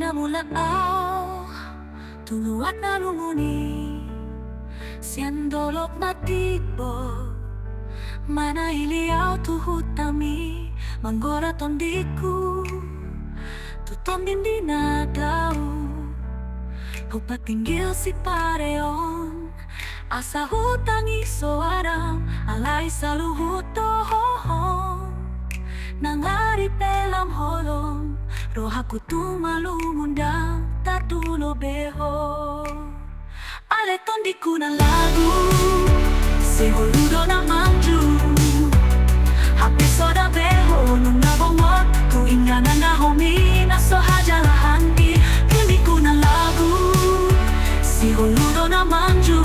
Pinamulaaw, tuluat na lumuni, siandolok na tipo, manahiliaw tuhut tami, manggora tondiku, tuton din na daw, hupatinggil si pareon, asa hutang iso aram, alay sa luhuto hohong, nangari pelam holong, rohaku tumalumundang tatulo beho. Ale tondiku na lagu, si holudo na manju, happy soda beho nung nabongot, kuingana na homi na sohaja lahandi. Tondiku na lagu, si holudo na manju,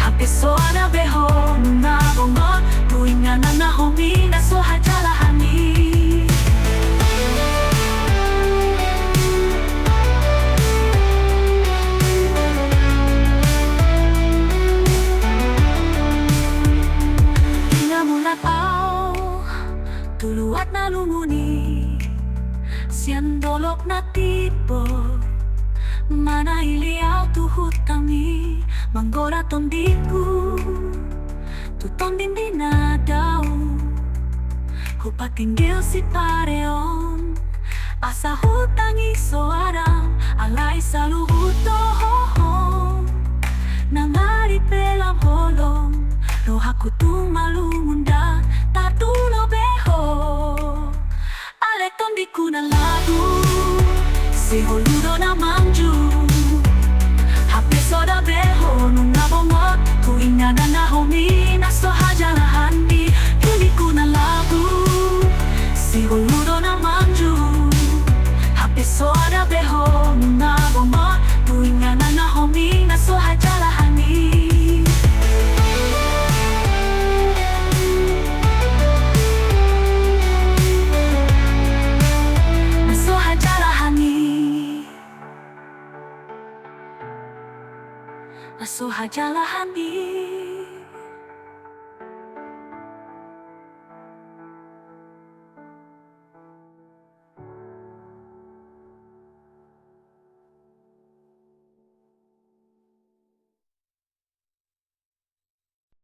happy soda beho nung nabongot, kuingana na homi na sohaja lahandi. Tuluat na lumuni, siandolok na tipo, manahiliaw tuhut kami, manggora tondiku, tuton din na daw, hupatinggil si pareon, asa hutang iso aram, alay sa luhuto hohong, nangari pelam holong, rohaku tumalumunda, tatulo beho. Ale tondiku na lagu, si holudo na manju, happy soda beho nung nabongot, kuingana na homi na sohaja lahandi. Tondiku na lagu, si holudo na manju, happy soda beho nung nabongot, kuingana na homi na sohaja lahandi. Sohaja lahandi.